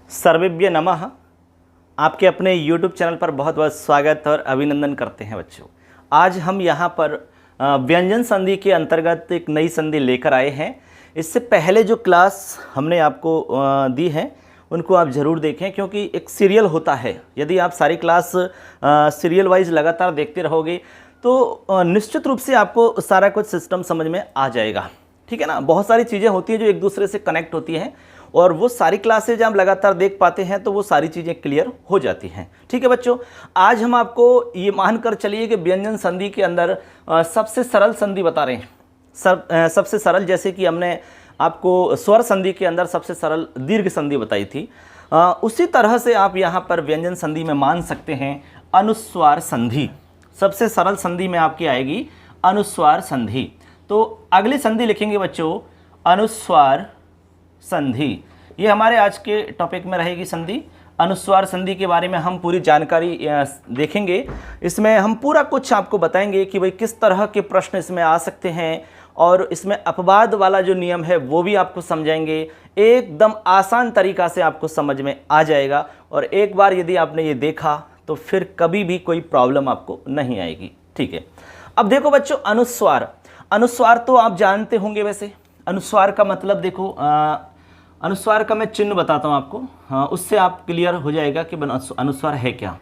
सर्वेभ्य नमः। आपके अपने YouTube चैनल पर बहुत बहुत स्वागत और अभिनंदन करते हैं बच्चों। आज हम यहाँ पर व्यंजन संधि के अंतर्गत एक नई संधि लेकर आए हैं। इससे पहले जो क्लास हमने आपको दी है उनको आप ज़रूर देखें, क्योंकि एक सीरियल होता है। यदि आप सारी क्लास सीरियल वाइज लगातार देखते रहोगे तो निश्चित रूप से आपको सारा कुछ सिस्टम समझ में आ जाएगा। ठीक है ना। बहुत सारी चीज़ें होती हैं जो एक दूसरे से कनेक्ट होती हैं, और वो सारी क्लासेज आप लगातार देख पाते हैं तो वो सारी चीज़ें क्लियर हो जाती हैं। ठीक है बच्चों, आज हम आपको ये मानकर चलिए कि व्यंजन संधि के अंदर सबसे सरल संधि बता रहे हैं। सबसे सरल, जैसे कि हमने आपको स्वर संधि के अंदर सबसे सरल दीर्घ संधि बताई थी, उसी तरह से आप यहाँ पर व्यंजन संधि में मान सकते हैं अनुस्वार संधि। सबसे सरल संधि में आपकी आएगी अनुस्वार संधि। तो अगली संधि लिखेंगे बच्चों अनुस्वार संधि। ये हमारे आज के टॉपिक में रहेगी संधि। अनुस्वार संधि के बारे में हम पूरी जानकारी देखेंगे। इसमें हम पूरा कुछ आपको बताएंगे कि भाई किस तरह के प्रश्न इसमें आ सकते हैं, और इसमें अपवाद वाला जो नियम है वो भी आपको समझाएंगे। एकदम आसान तरीका से आपको समझ में आ जाएगा, और एक बार यदि आपने ये देखा तो फिर कभी भी कोई प्रॉब्लम आपको नहीं आएगी। ठीक है। अब देखो बच्चों, अनुस्वार। अनुस्वार तो आप जानते होंगे। वैसे अनुस्वार का मतलब देखो, अनुस्वार का मैं चिन्ह बताता हूँ आपको, उससे आप क्लियर हो जाएगा कि अनुस्वार है क्या।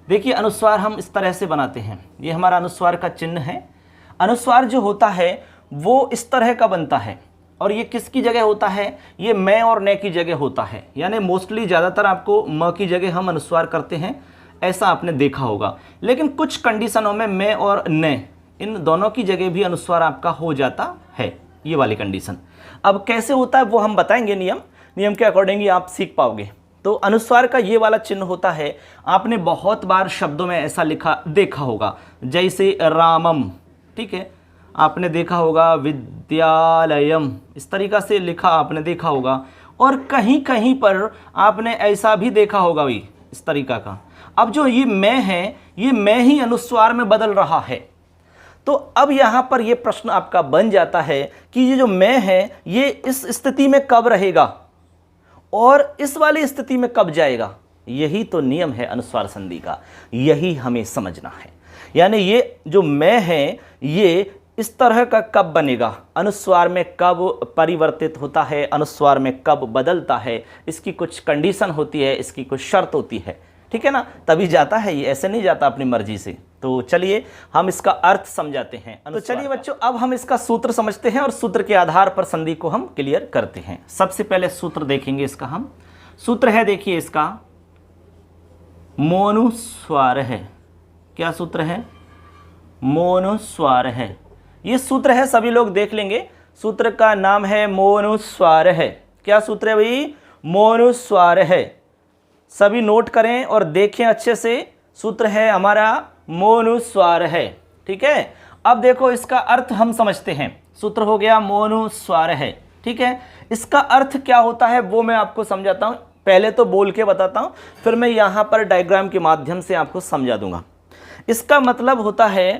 देखिए, अनुस्वार हम इस तरह से बनाते हैं। ये हमारा अनुस्वार का चिन्ह है। अनुस्वार जो होता है वो इस तरह का बनता है, और ये किसकी जगह होता है? ये मैं और न की जगह होता है। यानी मोस्टली ज़्यादातर आपको म की जगह हम अनुस्वार करते हैं, ऐसा आपने देखा होगा। लेकिन कुछ कंडीशनों में मैं और न, इन दोनों की जगह भी अनुस्वार आपका हो जाता है, ये वाली कंडीशन। अब कैसे होता है वो हम बताएंगे। नियम के अकॉर्डिंग ही आप सीख पाओगे। तो अनुस्वार का ये वाला चिन्ह होता है। आपने बहुत बार शब्दों में ऐसा लिखा देखा होगा, जैसे रामम। ठीक है, आपने देखा होगा विद्यालयम, इस तरीक़ा से लिखा आपने देखा होगा। और कहीं कहीं पर आपने ऐसा भी देखा होगा भाई, इस तरीक़ा का। अब जो ये मैं है, ये मैं ही अनुस्वार में बदल रहा है। तो अब यहाँ पर ये प्रश्न आपका बन जाता है कि ये जो मैं है ये इस स्थिति में कब रहेगा और इस वाली स्थिति में कब जाएगा। यही तो नियम है अनुस्वार संधि का, यही हमें समझना है। यानी ये जो मैं है ये इस तरह का कब बनेगा, अनुस्वार में कब परिवर्तित होता है, अनुस्वार में कब बदलता है, इसकी कुछ कंडीशन होती है, इसकी कुछ शर्त होती है। ठीक है ना, तभी जाता है ये, ऐसे नहीं जाता अपनी मर्जी से। तो चलिए हम इसका अर्थ समझाते हैं। तो चलिए बच्चों, अब हम इसका सूत्र समझते हैं और सूत्र के आधार पर संधि को हम क्लियर करते हैं। सबसे पहले सूत्र देखेंगे इसका हम। सूत्र है, देखिए इसका मोनुस्वार है। क्या सूत्र है? मोनुस्वार है। ये सूत्र है, सभी लोग देख लेंगे। सूत्र का नाम है मोनुस्वार है। क्या सूत्र है भाई? मोनुस्वार है। सभी नोट करें और देखें अच्छे से। सूत्र है हमारा मोनुस्वार है। ठीक है। अब देखो इसका अर्थ हम समझते हैं। सूत्र हो गया मोनुस्वार है। ठीक है। इसका अर्थ क्या होता है वो मैं आपको समझाता हूँ। पहले तो बोल के बताता हूँ, फिर मैं यहाँ पर डायग्राम के माध्यम से आपको समझा दूंगा। इसका मतलब होता है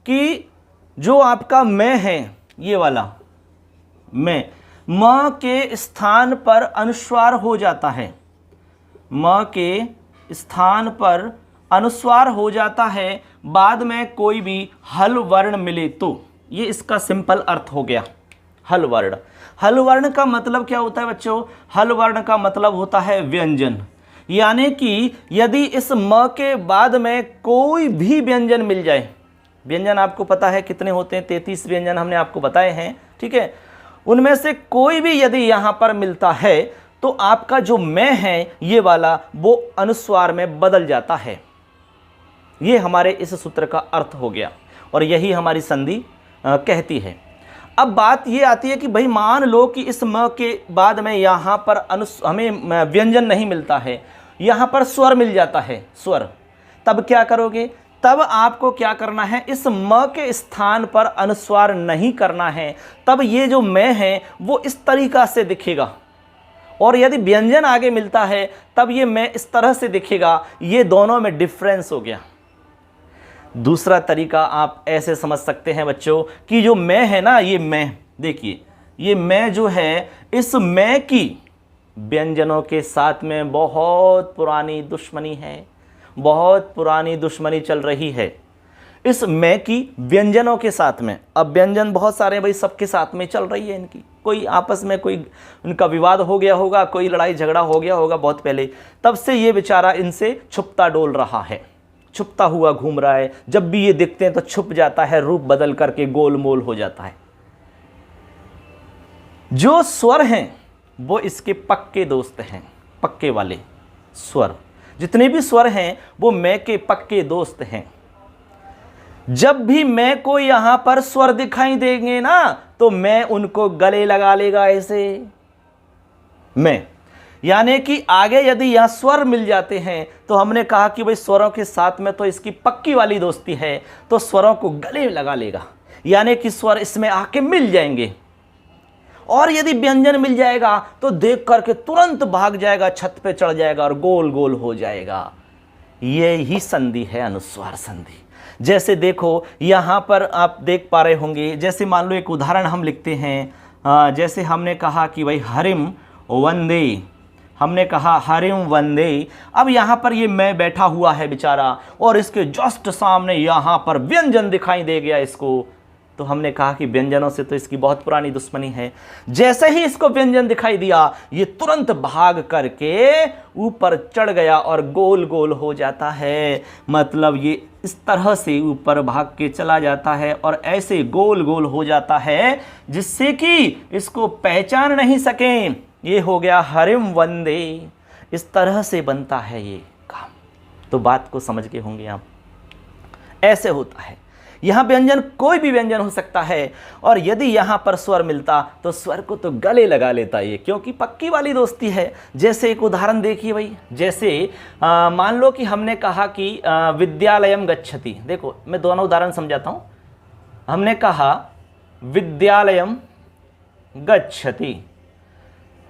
कि जो आपका मैं है, ये वाला मैं, म के स्थान पर अनुस्वार हो जाता है। म के स्थान पर अनुस्वार हो जाता है, बाद में कोई भी हल वर्ण मिले तो। ये इसका सिंपल अर्थ हो गया, हल वर्ण। हल वर्ण का मतलब क्या होता है बच्चों? हल वर्ण का मतलब होता है व्यंजन। यानी कि यदि इस म के बाद में कोई भी व्यंजन मिल जाए, व्यंजन आपको पता है कितने होते हैं, 33 व्यंजन हमने आपको बताए हैं। ठीक है। उनमें से कोई भी यदि यहाँ पर मिलता है तो आपका जो मैं है ये वाला, वो अनुस्वार में बदल जाता है। ये हमारे इस सूत्र का अर्थ हो गया, और यही हमारी संधि कहती है। अब बात ये आती है कि भाई मान लो कि इस म के बाद में यहाँ पर हमें व्यंजन नहीं मिलता है, यहाँ पर स्वर मिल जाता है, स्वर। तब क्या करोगे? तब आपको क्या करना है? इस म के स्थान पर अनुस्वार नहीं करना है। तब ये जो मैं है वो इस तरीका से दिखेगा, और यदि व्यंजन आगे मिलता है तब ये मैं इस तरह से दिखेगा। ये दोनों में डिफरेंस हो गया। दूसरा तरीका आप ऐसे समझ सकते हैं बच्चों कि जो मैं है ना, ये मैं, देखिए ये मैं जो है, इस मैं की व्यंजनों के साथ में बहुत पुरानी दुश्मनी है, बहुत पुरानी दुश्मनी चल रही है इस मैं की व्यंजनों के साथ में। अब व्यंजन बहुत सारे भाई सबके साथ में चल रही है इनकी, कोई आपस में कोई उनका विवाद हो गया होगा, कोई लड़ाई झगड़ा हो गया होगा बहुत पहले, तब से ये बेचारा इनसे छुपता डोल रहा है, छुपता हुआ घूम रहा है। जब भी ये दिखते हैं तो छुप जाता है, रूप बदल करके गोलमोल हो जाता है। जो स्वर हैं वो इसके पक्के दोस्त हैं, पक्के वाले स्वर, जितने भी स्वर हैं वो मैं के पक्के दोस्त हैं। जब भी मैं को यहां पर स्वर दिखाई देंगे ना तो मैं उनको गले लगा लेगा ऐसे, मैं, यानी कि आगे यदि यहां स्वर मिल जाते हैं तो हमने कहा कि भाई स्वरों के साथ में तो इसकी पक्की वाली दोस्ती है, तो स्वरों को गले लगा लेगा, यानी कि स्वर इसमें आके मिल जाएंगे। और यदि व्यंजन मिल जाएगा तो देख करके तुरंत भाग जाएगा, छत पे चढ़ जाएगा और गोल गोल हो जाएगा। ये ही संधि है अनुस्वार संधि। जैसे देखो यहां पर आप देख पा रहे होंगे, जैसे मान लो एक उदाहरण हम लिखते हैं, जैसे हमने कहा कि भाई हरिम वंदे, हमने कहा हरिम वंदे। अब यहां पर ये मैं बैठा हुआ है बेचारा और इसके जस्ट सामने यहां पर व्यंजन दिखाई दे गया इसको, तो हमने कहा कि व्यंजनों से तो इसकी बहुत पुरानी दुश्मनी है। जैसे ही इसको व्यंजन दिखाई दिया ये तुरंत भाग करके ऊपर चढ़ गया और गोल गोल हो जाता है, मतलब ये इस तरह से ऊपर भाग के चला जाता है और ऐसे गोल गोल हो जाता है जिससे कि इसको पहचान नहीं सकें। ये हो गया हरिम वंदे, इस तरह से बनता है ये काम। तो बात को समझ के होंगे आप, ऐसे होता है। यहां व्यंजन कोई भी व्यंजन हो सकता है, और यदि यहां पर स्वर मिलता तो स्वर को तो गले लगा लेता ये, क्योंकि पक्की वाली दोस्ती है। जैसे एक उदाहरण देखिए भाई, जैसे मान लो कि हमने कहा कि विद्यालयम गच्छति। देखो मैं दोनों उदाहरण समझाता हूं। हमने कहा विद्यालयम गच्छति,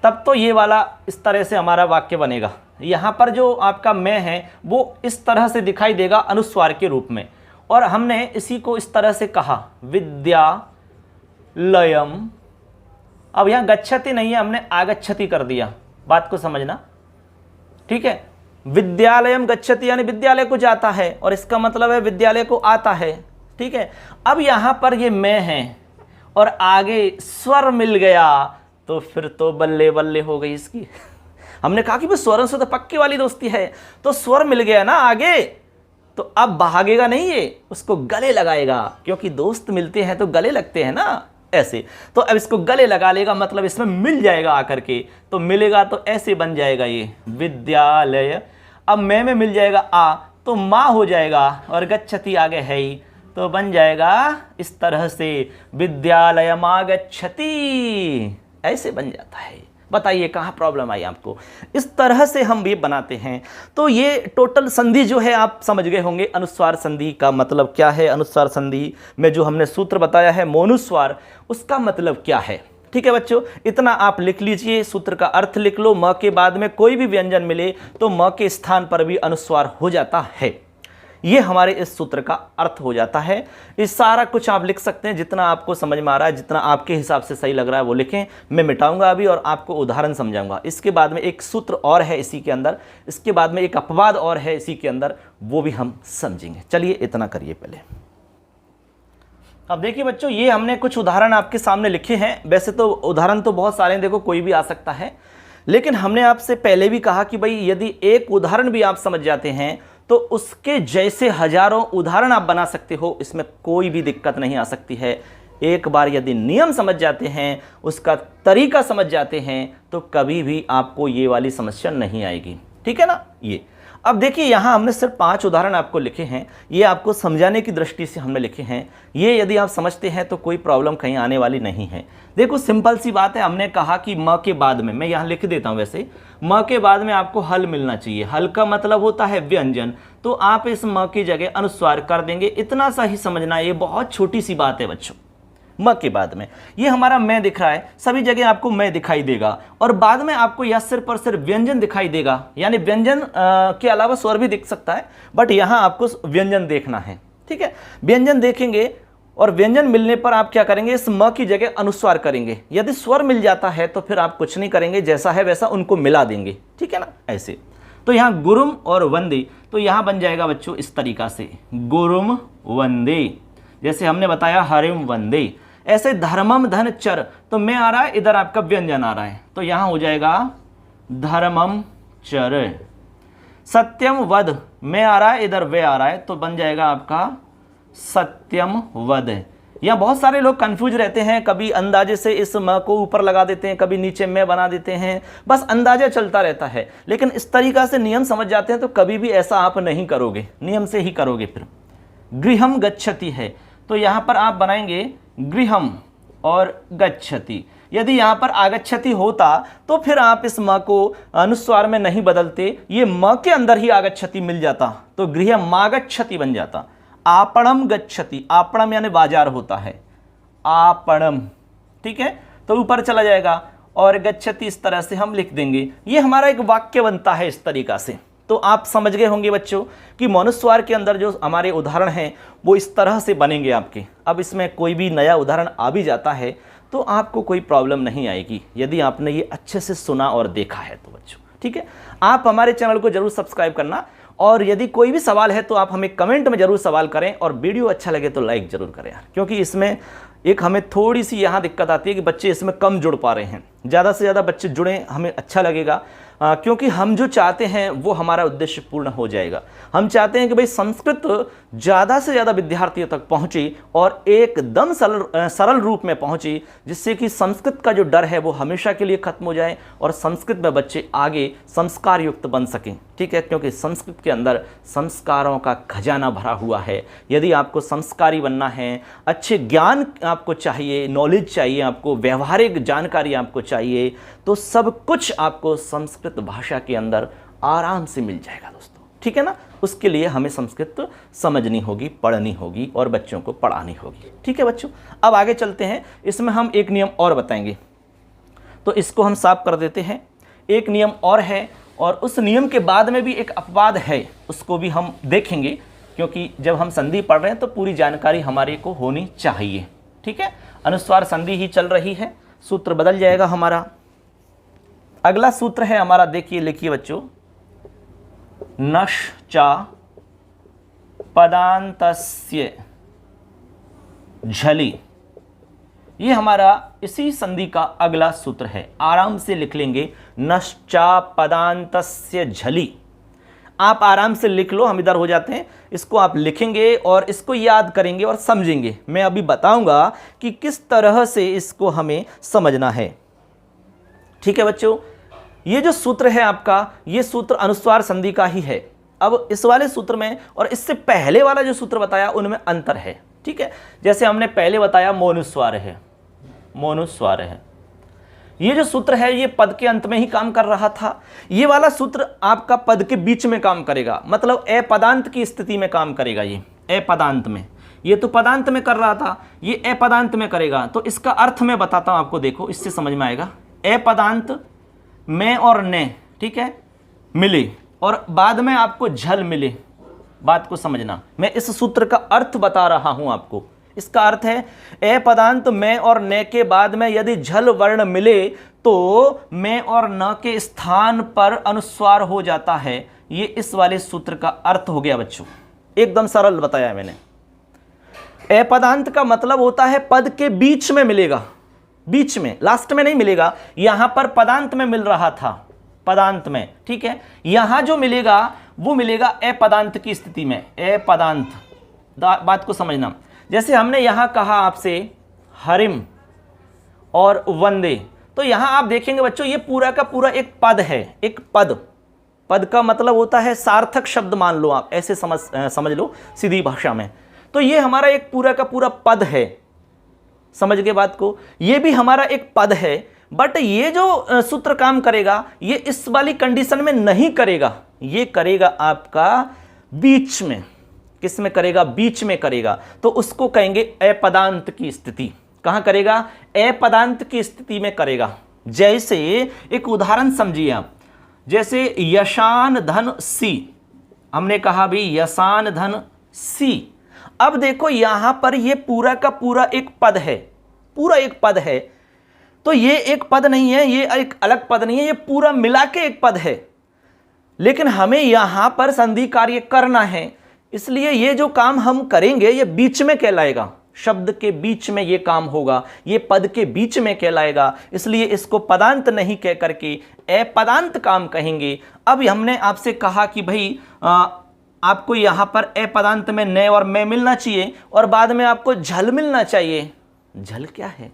तब तो ये वाला इस तरह से हमारा वाक्य बनेगा। यहां पर जो आपका मैं है वो इस तरह से दिखाई देगा अनुस्वार के रूप में, और हमने इसी को इस तरह से कहा विद्यालयम। अब यहां गच्छति नहीं है, हमने आगच्छति कर दिया। बात को समझना, ठीक है। विद्यालयम गच्छति यानी विद्यालय को जाता है, और इसका मतलब है विद्यालय को आता है, ठीक है। अब यहां पर ये मैं है और आगे स्वर मिल गया तो फिर तो बल्ले बल्ले हो गई इसकी। हमने कहा कि स्वरों से तो पक्की वाली दोस्ती है, तो स्वर मिल गया ना आगे, तो अब भागेगा नहीं, ये उसको गले लगाएगा, क्योंकि दोस्त मिलते हैं तो गले लगते हैं ना ऐसे। तो अब इसको गले लगा लेगा, मतलब इसमें मिल जाएगा आकर के, तो मिलेगा तो ऐसे बन जाएगा ये विद्यालय। अब मैं में मिल जाएगा आ तो माँ हो जाएगा, और गच्छति आगे है ही तो बन जाएगा इस तरह से विद्यालयमागच्छति, ऐसे बन जाता है। बताइए कहाँ प्रॉब्लम आई आपको? इस तरह से हम ये बनाते हैं। तो ये टोटल संधि जो है आप समझ गए होंगे। अनुस्वार संधि का मतलब क्या है, अनुस्वार संधि में जो हमने सूत्र बताया है मोनुस्वार, उसका मतलब क्या है। ठीक है बच्चों, इतना आप लिख लीजिए, सूत्र का अर्थ लिख लो। म के बाद में कोई भी व्यंजन मिले तो म के स्थान पर भी अनुस्वार हो जाता है। ये हमारे इस सूत्र का अर्थ हो जाता है। इस सारा कुछ आप लिख सकते हैं, जितना आपको समझ में आ रहा है, जितना आपके हिसाब से सही लग रहा है वो लिखें। मैं मिटाऊंगा अभी और आपको उदाहरण समझाऊंगा। इसके बाद में एक सूत्र और है इसी के अंदर, इसके बाद में एक अपवाद और है इसी के अंदर, वो भी हम समझेंगे। चलिए इतना करिए पहले। अब देखिए बच्चों, ये हमने कुछ उदाहरण आपके सामने लिखे हैं। वैसे तो उदाहरण तो बहुत सारे हैं, देखो कोई भी आ सकता है, लेकिन हमने आपसे पहले भी कहा कि भाई यदि एक उदाहरण भी आप समझ जाते हैं तो उसके जैसे हजारों उदाहरण आप बना सकते हो, इसमें कोई भी दिक्कत नहीं आ सकती है। एक बार यदि नियम समझ जाते हैं, उसका तरीका समझ जाते हैं, तो कभी भी आपको ये वाली समस्या नहीं आएगी। ठीक है ना। ये अब देखिए, यहाँ हमने सिर्फ 5 उदाहरण आपको लिखे हैं, ये आपको समझाने की दृष्टि से हमने लिखे हैं। ये यदि आप समझते हैं तो कोई प्रॉब्लम कहीं आने वाली नहीं है। देखो सिंपल सी बात है, हमने कहा कि म के बाद में, मैं यहाँ लिख देता हूँ, वैसे म के बाद में आपको हल मिलना चाहिए। हल का मतलब होता है व्यंजन, तो आप इस म की जगह अनुस्वार कर देंगे। इतना सा ही समझना, ये बहुत छोटी सी बात है बच्चों। म के बाद में ये हमारा मैं दिख रहा है, सभी जगह आपको मैं दिखाई देगा, और बाद में आपको यह सिर्फ और सिर्फ व्यंजन दिखाई देगा। यानी व्यंजन के अलावा स्वर भी दिख सकता है, बट यहाँ आपको व्यंजन देखना है। ठीक है, व्यंजन देखेंगे और व्यंजन मिलने पर आप क्या करेंगे, इस म की जगह अनुस्वार करेंगे। यदि स्वर मिल जाता है तो फिर आप कुछ नहीं करेंगे, जैसा है वैसा उनको मिला देंगे, ठीक है ना, ऐसे। तो यहाँ गुरुम और वंदे, तो यहाँ बन जाएगा बच्चों इस तरीका से, गुरुम वंदे, जैसे हमने बताया हरिम वंदे। ऐसे धर्मम धन चर, तो मैं आ रहा है, इधर आपका व्यंजन आ रहा है, तो यहाँ हो जाएगा धर्मम चर। सत्यम वध, मैं आ रहा है, इधर वे आ रहा है, तो बन जाएगा आपका सत्यम वध। यहाँ बहुत सारे लोग कंफ्यूज रहते हैं, कभी अंदाजे से इस म को ऊपर लगा देते हैं, कभी नीचे में बना देते हैं, बस अंदाजा चलता रहता है। लेकिन इस तरीका से नियम समझ जाते हैं तो कभी भी ऐसा आप नहीं करोगे, नियम से ही करोगे। फिर गृहम गच्छति है, तो यहाँ पर आप बनाएंगे गृहम और गच्छति। यदि यहाँ पर आगच्छति होता तो फिर आप इस म को अनुस्वार में नहीं बदलते, ये म के अंदर ही आगच्छति मिल जाता, तो गृह मागच्छति बन जाता। आपणम गच्छति, आपणम यानी बाजार होता है, आपणम, ठीक है, तो ऊपर चला जाएगा, और गच्छति इस तरह से हम लिख देंगे। ये हमारा एक वाक्य बनता है इस तरीका से। तो आप समझ गए होंगे बच्चों कि मनुस्वार के अंदर जो हमारे उदाहरण हैं वो इस तरह से बनेंगे आपके। अब इसमें कोई भी नया उदाहरण आ भी जाता है तो आपको कोई प्रॉब्लम नहीं आएगी, यदि आपने ये अच्छे से सुना और देखा है तो बच्चों, ठीक है। आप हमारे चैनल को जरूर सब्सक्राइब करना, और यदि कोई भी सवाल है तो आप हमें कमेंट में जरूर सवाल करें, और वीडियो अच्छा लगे तो लाइक जरूर करें यार, क्योंकि इसमें एक हमें थोड़ी सी यहाँ दिक्कत आती है कि बच्चे इसमें कम जुड़ पा रहे हैं। ज़्यादा से ज़्यादा बच्चे जुड़ें, हमें अच्छा लगेगा, क्योंकि हम जो चाहते हैं वो हमारा उद्देश्य पूर्ण हो जाएगा। हम चाहते हैं कि भाई संस्कृत ज़्यादा से ज़्यादा विद्यार्थियों तक पहुँचे और एकदम सरल रूप में पहुँचे, जिससे कि संस्कृत का जो डर है वो हमेशा के लिए खत्म हो जाए और संस्कृत में बच्चे आगे संस्कार युक्त बन सकें, ठीक है। क्योंकि संस्कृत के अंदर संस्कारों का खजाना भरा हुआ है। यदि आपको संस्कारी बनना है, अच्छे ज्ञान आपको चाहिए, नॉलेज चाहिए आपको, व्यवहारिक जानकारी आपको चाहिए, तो सब कुछ आपको संस्कृत भाषा के अंदर आराम से मिल जाएगा दोस्तों, ठीक है ना। उसके लिए हमें संस्कृत समझनी होगी, पढ़नी होगी और बच्चों को पढ़ानी होगी, ठीक है बच्चों। अब आगे चलते हैं, इसमें हम एक नियम और बताएंगे, तो इसको हम साफ कर देते हैं। एक नियम और है, और उस नियम के बाद में भी एक अपवाद है, उसको भी हम देखेंगे, क्योंकि जब हम संधि पढ़ रहे हैं तो पूरी जानकारी हमारे को होनी चाहिए, ठीक है। अनुस्वार संधि ही चल रही है, सूत्र बदल जाएगा हमारा। अगला सूत्र है हमारा, देखिए लिखिए बच्चों, नश्चा पदान्तस्य झलि। ये हमारा इसी संधि का अगला सूत्र है, आराम से लिख लेंगे, नश्चा पदान्तस्य झलि। आप आराम से लिख लो, हम इधर हो जाते हैं। इसको आप लिखेंगे और इसको याद करेंगे और समझेंगे। मैं अभी बताऊंगा कि किस तरह से इसको हमें समझना है, ठीक है बच्चों। ये जो सूत्र है आपका, ये सूत्र अनुस्वार संधि का ही है। अब इस वाले सूत्र में और इससे पहले वाला जो सूत्र बताया उनमें अंतर है, ठीक है। जैसे हमने पहले बताया मोनुस्वार है, मोनुस्वार है। ये जो सूत्र है ये पद के अंत में ही काम कर रहा था। ये वाला सूत्र आपका पद के बीच में काम करेगा, मतलब ए पदांत की स्थिति में काम करेगा। ये ए पदांत में, ये तो पदांत में कर रहा था, ये ए पदांत में करेगा। तो इसका अर्थ मैं बताता हूं आपको, देखो इससे समझ में आएगा। ए पदांत मैं और ने, ठीक है, मिले और बाद में आपको झल मिले। बात को समझना, मैं इस सूत्र का अर्थ बता रहा हूं आपको। इसका अर्थ है ए पदांत में और ने के बाद में यदि झल वर्ण मिले तो में और न के स्थान पर अनुस्वार हो जाता है। ये इस वाले सूत्र का अर्थ हो गया बच्चों, एकदम सरल बताया है मैंने। ए पदांत का मतलब होता है पद के बीच में मिलेगा, बीच में, लास्ट में नहीं मिलेगा। यहां पर पदांत में मिल रहा था, पदांत में, ठीक है। यहां जो मिलेगा वो मिलेगा ए पदांत की स्थिति में, ए पदांत। बात को समझना, जैसे हमने यहां कहा आपसे हरिम और वंदे, तो यहां आप देखेंगे बच्चों ये पूरा का पूरा एक पद है, एक पद। पद का मतलब होता है सार्थक शब्द, मान लो आप ऐसे समझ लो सीधी भाषा में। तो ये हमारा एक पूरा का पूरा पद है, समझ गए बात को। ये भी हमारा एक पद है, बट ये जो सूत्र काम करेगा ये इस वाली कंडीशन में नहीं करेगा, ये करेगा आपका बीच में। किस में करेगा? बीच में करेगा। तो उसको कहेंगे अपदांत की स्थिति। कहां करेगा? अपदांत की स्थिति में करेगा। जैसे एक उदाहरण समझिए आप, जैसे यशान धन सी, हमने कहा भी यशान धन सी। अब देखो यहां पर ये पूरा का पूरा एक पद है, पूरा एक पद है, तो ये एक पद नहीं है, ये एक अलग पद नहीं है, ये पूरा मिला के एक पद है। लेकिन हमें यहां पर संधि कार्य करना है, इसलिए ये जो काम हम करेंगे ये बीच में कहलाएगा, शब्द के बीच में ये काम होगा, ये पद के बीच में कहलाएगा, इसलिए इसको पदांत नहीं कह करके अपदांत काम कहेंगे। अब हमने आपसे कहा कि भाई आपको यहां पर अपदांत में न और मैं मिलना चाहिए और बाद में आपको झल मिलना चाहिए। झल क्या है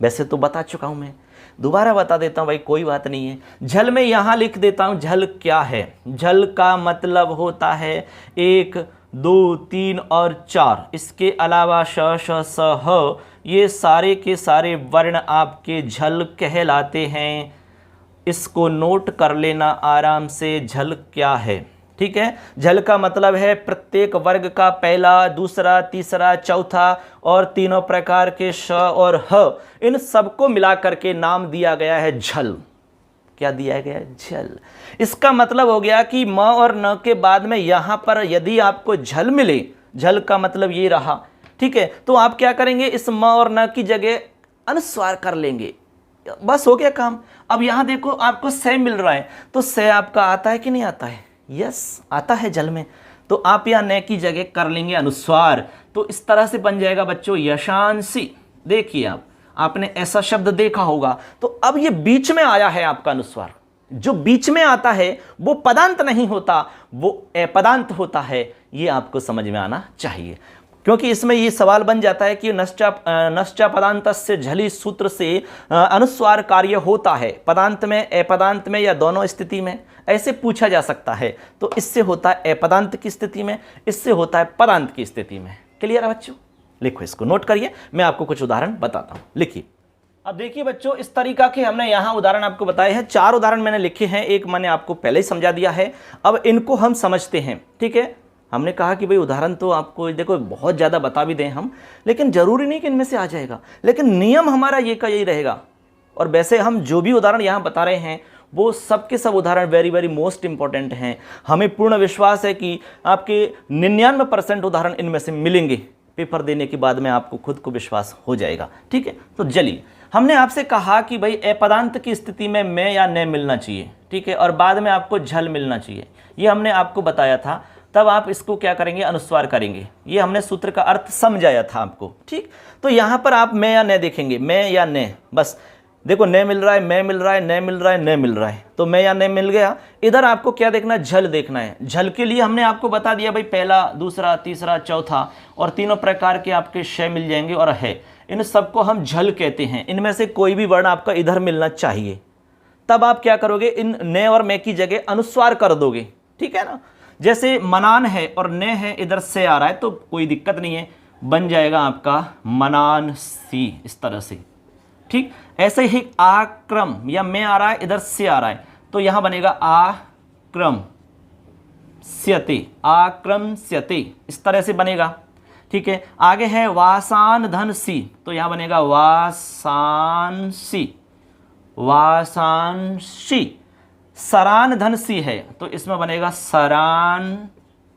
वैसे तो बता चुका हूं मैं, दोबारा बता देता हूं भाई, कोई बात नहीं है। झल में यहां लिख देता हूं, झल क्या है? झल का मतलब होता है 1 2 3 और 4, इसके अलावा श श स ह, ये सारे के सारे वर्ण आपके झल कहलाते हैं। इसको नोट कर लेना आराम से, झल क्या है, ठीक है। झल का मतलब है प्रत्येक वर्ग का पहला, दूसरा, तीसरा, चौथा और तीनों प्रकार के श और ह, इन सबको मिला करके नाम दिया गया है झल। क्या दिया गया है? झल। इसका मतलब हो गया कि म और न के बाद में यहां पर यदि आपको झल मिले, झल का मतलब ये रहा, ठीक है, तो आप क्या करेंगे, इस म और न की जगह अनुस्वार कर लेंगे, बस हो गया काम। अब यहां देखो आपको से मिल रहा है, तो से आपका आता है कि नहीं आता है? यस आता है झल में, तो आप यहाँ न की जगह कर लेंगे अनुस्वार। तो इस तरह से बन जाएगा बच्चों यशांसी। देखिए आपने ऐसा शब्द देखा होगा। तो अब ये बीच में आया है आपका अनुस्वार, जो बीच में आता है वो पदांत नहीं होता, वो अपदांत होता है, ये आपको समझ में आना चाहिए। क्योंकि इसमें ये सवाल बन जाता है कि नश्चा पदांतस्य झलि सूत्र से अनुस्वार कार्य होता है पदांत में, अपदांत में या दोनों स्थिति में, ऐसे पूछा जा सकता है। तो इससे होता है अपदांत की स्थिति में, इससे होता है पदांत की स्थिति में। क्लियर है बच्चों? लिखो, इसको नोट करिए, मैं आपको कुछ उदाहरण बताता हूं। लिखिए। अब देखिए बच्चों, इस तरीका के हमने यहां उदाहरण आपको बताए हैं। 4 उदाहरण मैंने लिखे हैं, एक मैंने आपको पहले ही समझा दिया है। अब इनको हम समझते हैं, ठीक है। हमने कहा कि भाई उदाहरण तो आपको देखो बहुत ज़्यादा बता भी दें हम, लेकिन ज़रूरी नहीं कि इनमें से आ जाएगा, लेकिन नियम हमारा ये का यही रहेगा। और वैसे हम जो भी उदाहरण यहाँ बता रहे हैं वो सब के सब उदाहरण वेरी वेरी मोस्ट इंपॉर्टेंट हैं। हमें पूर्ण विश्वास है कि आपके 99% उदाहरण इनमें से मिलेंगे। पेपर देने के बाद में आपको खुद को विश्वास हो जाएगा, ठीक है। तो चलिए, हमने आपसे कहा कि भाई अपदांत की स्थिति में मैं या न मिलना चाहिए, ठीक है, और बाद में आपको झल मिलना चाहिए, ये हमने आपको बताया था। तब आप इसको क्या करेंगे, अनुस्वार करेंगे। ये हमने सूत्र का अर्थ समझाया था आपको, ठीक। तो यहाँ पर आप मैं या न देखेंगे, मैं या न, बस देखो न मिल रहा है, मैं मिल रहा है, न मिल रहा है, न मिल रहा है, तो मैं या न मिल गया। इधर आपको क्या देखना है, झल देखना है। झल के लिए हमने आपको बता दिया भाई पहला, दूसरा, तीसरा, चौथा और तीनों प्रकार के आपके श मिल जाएंगे और है, इन सबको हम झल कहते हैं। इनमें से कोई भी वर्ण आपका इधर मिलना चाहिए। तब आप क्या करोगे, इन न और मैं की जगह अनुस्वार कर दोगे, ठीक है ना। जैसे मनान है और न है, इधर से आ रहा है तो कोई दिक्कत नहीं है, बन जाएगा आपका मनान सी, इस तरह से, ठीक। ऐसे ही आक्रम या मैं आ रहा है, इधर से आ रहा है, तो यहां बनेगा आक्रम स्यते, आक्रम स्यते, इस तरह से बनेगा, ठीक है। आगे है वासान धन सी, तो यहां बनेगा वासान सी, वासान सी। सरान धन सी है, तो इसमें बनेगा सरान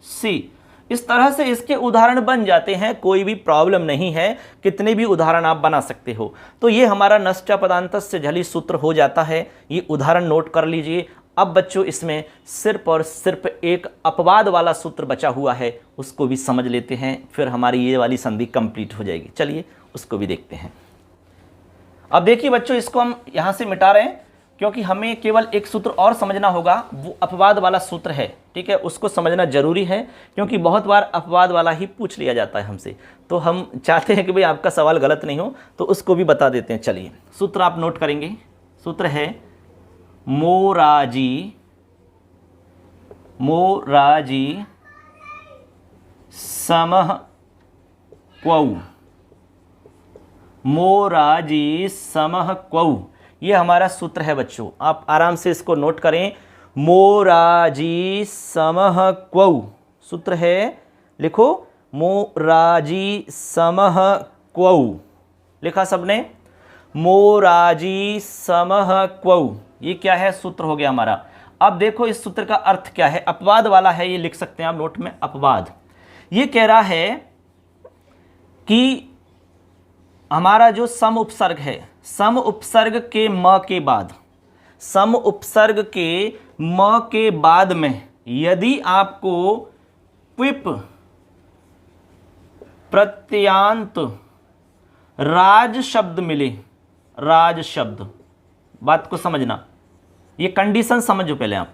सी। इस तरह से इसके उदाहरण बन जाते हैं, कोई भी प्रॉब्लम नहीं है, कितने भी उदाहरण आप बना सकते हो। तो ये हमारा नश्चा पदांतस्य झलि सूत्र हो जाता है। ये उदाहरण नोट कर लीजिए। अब बच्चों इसमें सिर्फ और सिर्फ एक अपवाद वाला सूत्र बचा हुआ है, उसको भी समझ लेते हैं, फिर हमारी ये वाली संधि कंप्लीट हो जाएगी। चलिए उसको भी देखते हैं। अब देखिए बच्चों, इसको हम यहाँ से मिटा रहे हैं क्योंकि हमें केवल एक सूत्र और समझना होगा, वो अपवाद वाला सूत्र है, ठीक है। उसको समझना जरूरी है क्योंकि बहुत बार अपवाद वाला ही पूछ लिया जाता है हमसे, तो हम चाहते हैं कि भाई आपका सवाल गलत नहीं हो, तो उसको भी बता देते हैं। चलिए सूत्र आप नोट करेंगे। सूत्र है मोराजी, मोराजी समः क्वौ, मोराजी समः क्वौ, ये हमारा सूत्र है बच्चों। आप आराम से इसको नोट करें। मोराजी समः क्वौ सूत्र है, लिखो मोराजी समः क्वौ, लिखा सबने, मोराजी समः क्वौ, ये क्या है, सूत्र हो गया हमारा। अब देखो इस सूत्र का अर्थ क्या है, अपवाद वाला है, ये लिख सकते हैं आप नोट में, अपवाद। ये कह रहा है कि हमारा जो सम उपसर्ग है, सम उपसर्ग के म के बाद, सम उपसर्ग के म के बाद में यदि आपको क्विप प्रत्ययान्त राज शब्द मिले, राज शब्द, बात को समझना, ये कंडीशन समझो पहले आप।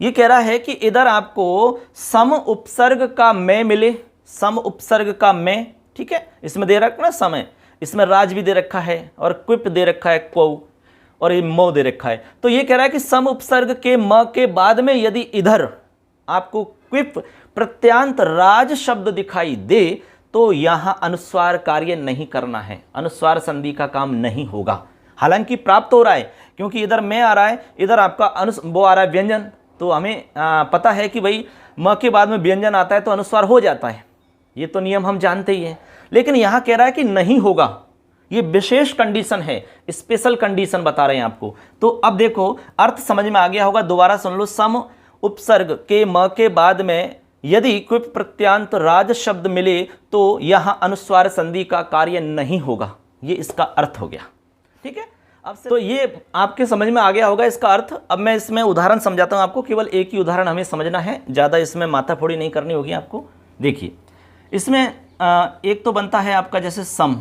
ये कह रहा है कि इधर आपको सम उपसर्ग का मैं मिले, सम उपसर्ग का मैं, ठीक है, इसमें दे रखा ना समय, इसमें राज भी दे रखा है और क्विप दे रखा है क्वौ, और ये मो दे रखा है। तो ये कह रहा है कि सम उपसर्ग के म के बाद में यदि इधर आपको क्विप प्रत्यांत राज शब्द दिखाई दे तो यहां अनुस्वार कार्य नहीं करना है, अनुस्वार संधि का काम नहीं होगा। हालांकि प्राप्त हो रहा है, क्योंकि इधर मैं आ रहा है, इधर आपका वो आ रहा है व्यंजन, तो हमें पता है कि भाई म के बाद में व्यंजन आता है तो अनुस्वार हो जाता है, ये तो नियम हम जानते ही हैं। लेकिन यहां कह रहा है कि नहीं होगा, ये विशेष कंडीशन है, स्पेशल कंडीशन बता रहे हैं आपको। तो अब देखो अर्थ समझ में आ गया होगा, दोबारा सुन लो। सम उपसर्ग के म के बाद में यदि क्विप प्रत्यांत राज शब्द मिले तो यहां अनुस्वार संधि का कार्य नहीं होगा, ये इसका अर्थ हो गया। ठीक है, अब तो ये आपके समझ में आ गया होगा इसका अर्थ। अब मैं इसमें उदाहरण समझाता हूं आपको, केवल एक ही उदाहरण हमें समझना है, ज़्यादा इसमें माथाफोड़ी नहीं करनी होगी आपको। देखिए इसमें एक तो बनता है आपका जैसे सम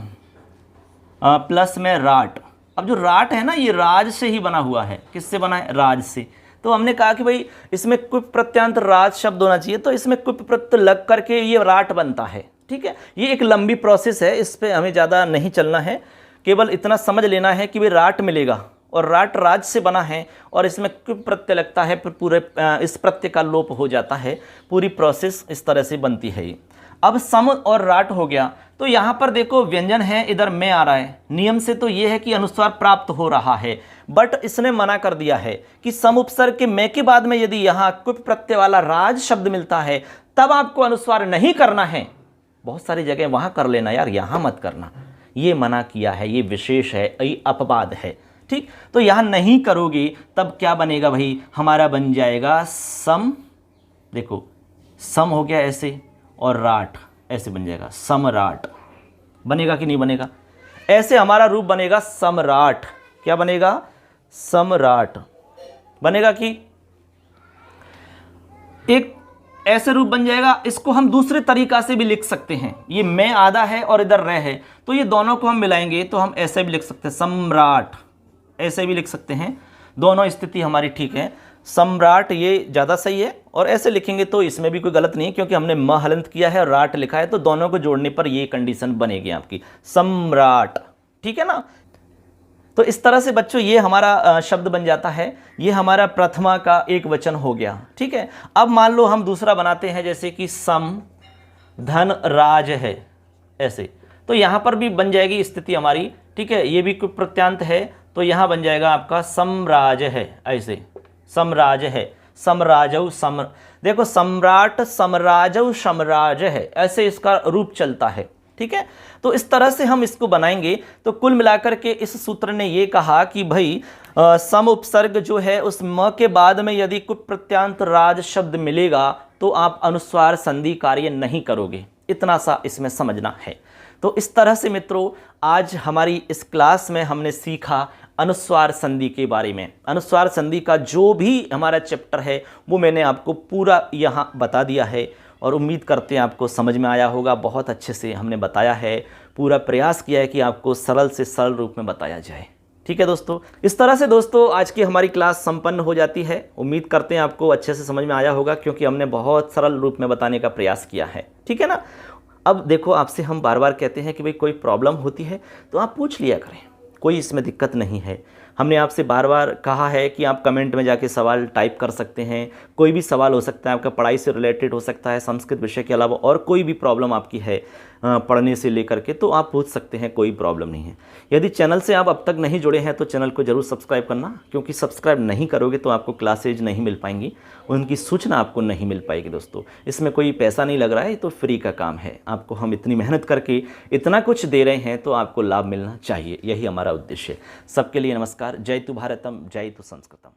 प्लस में राट। अब जो राट है ना, ये राज से ही बना हुआ है। किससे बना है? राज से। तो हमने कहा कि भाई इसमें क्विप प्रत्यांत राज शब्द होना चाहिए, तो इसमें क्विप प्रत्यय लग करके ये राट बनता है। ठीक है, ये एक लंबी प्रोसेस है, इस पर हमें ज़्यादा नहीं चलना है, केवल इतना समझ लेना है कि भाई राट मिलेगा और राट राज से बना है और इसमें क्विप प्रत्यय लगता है, फिर पूरे इस प्रत्यय का लोप हो जाता है। पूरी प्रोसेस इस तरह से बनती है ये। अब सम और राट हो गया, तो यहाँ पर देखो व्यंजन है, इधर मैं आ रहा है। नियम से तो ये है कि अनुस्वार प्राप्त हो रहा है, बट इसने मना कर दिया है कि सम उपसर्ग के मैं के बाद में यदि यहाँ क्विप प्रत्यय वाला राज शब्द मिलता है तब आपको अनुस्वार नहीं करना है। बहुत सारी जगह वहाँ कर लेना यार, यहाँ मत करना, ये मना किया है, ये विशेष है, ये अपवाद है। ठीक, तो यहाँ नहीं करोगे तब क्या बनेगा भाई? हमारा बन जाएगा सम, देखो सम हो गया ऐसे, और राट ऐसे बन जाएगा, समराट। बनेगा कि नहीं बनेगा? ऐसे हमारा रूप बनेगा सम्राट। क्या बनेगा? सम्राट बनेगा। कि एक ऐसे रूप बन जाएगा। इसको हम दूसरे तरीका से भी लिख सकते हैं, ये मैं आधा है और इधर रह है, तो ये दोनों को हम मिलाएंगे तो हम ऐसे भी लिख सकते हैं, सम्राट, ऐसे भी लिख सकते हैं। दोनों स्थिति हमारी ठीक है। सम्राट ये ज़्यादा सही है, और ऐसे लिखेंगे तो इसमें भी कोई गलत नहीं है, क्योंकि हमने म हलंत किया है और राट लिखा है, तो दोनों को जोड़ने पर ये कंडीशन बनेगी आपकी, सम्राट। ठीक है ना? तो इस तरह से बच्चों ये हमारा शब्द बन जाता है। ये हमारा प्रथमा का एक वचन हो गया। ठीक है, अब मान लो हम दूसरा बनाते हैं, जैसे कि सम धन राज है, ऐसे, तो यहाँ पर भी बन जाएगी स्थिति हमारी। ठीक है, ये भी कोई प्रत्यांत है, तो यहाँ बन जाएगा आपका सम्राज है, ऐसे सम्राज है, सम्राजौ सम, देखो सम्राट सम्राजौ सम्राज है, ऐसे इसका रूप चलता है। ठीक है, तो इस तरह से हम इसको बनाएंगे। तो कुल मिलाकर के इस सूत्र ने ये कहा कि भाई सम उपसर्ग जो है उस म के बाद में यदि कुछ प्रत्यांत राज शब्द मिलेगा तो आप अनुस्वार संधि कार्य नहीं करोगे। इतना सा इसमें समझना है। तो इस तरह से मित्रों आज हमारी इस क्लास में हमने सीखा अनुस्वार संधि के बारे में। अनुस्वार संधि का जो भी हमारा चैप्टर है वो मैंने आपको पूरा यहाँ बता दिया है, और उम्मीद करते हैं आपको समझ में आया होगा। बहुत अच्छे से हमने बताया है, पूरा प्रयास किया है कि आपको सरल से सरल रूप में बताया जाए। ठीक है दोस्तों, इस तरह से दोस्तों आज की हमारी क्लास संपन्न हो जाती है। उम्मीद करते हैं आपको अच्छे से समझ में आया होगा, क्योंकि हमने बहुत सरल रूप में बताने का प्रयास किया है। ठीक है ना? अब देखो, आपसे हम बार बार कहते हैं कि भाई कोई प्रॉब्लम होती है तो आप पूछ लिया करें, कोई इसमें दिक्कत नहीं है। हमने आपसे बार बार कहा है कि आप कमेंट में जाके सवाल टाइप कर सकते हैं। कोई भी सवाल हो सकता है, आपका पढ़ाई से रिलेटेड हो सकता है, संस्कृत विषय के अलावा और कोई भी प्रॉब्लम आपकी है पढ़ने से लेकर के, तो आप पूछ सकते हैं, कोई प्रॉब्लम नहीं है। यदि चैनल से आप अब तक नहीं जुड़े हैं तो चैनल को ज़रूर सब्सक्राइब करना, क्योंकि सब्सक्राइब नहीं करोगे तो आपको क्लासेज नहीं मिल पाएंगी, उनकी सूचना आपको नहीं मिल पाएगी। दोस्तों इसमें कोई पैसा नहीं लग रहा है, तो फ्री का काम है। आपको हम इतनी मेहनत करके इतना कुछ दे रहे हैं तो आपको लाभ मिलना चाहिए, यही हमारा उद्देश्य है। सबके लिए नमस्कार। जय तु भारतम, जय तु संस्कृतम।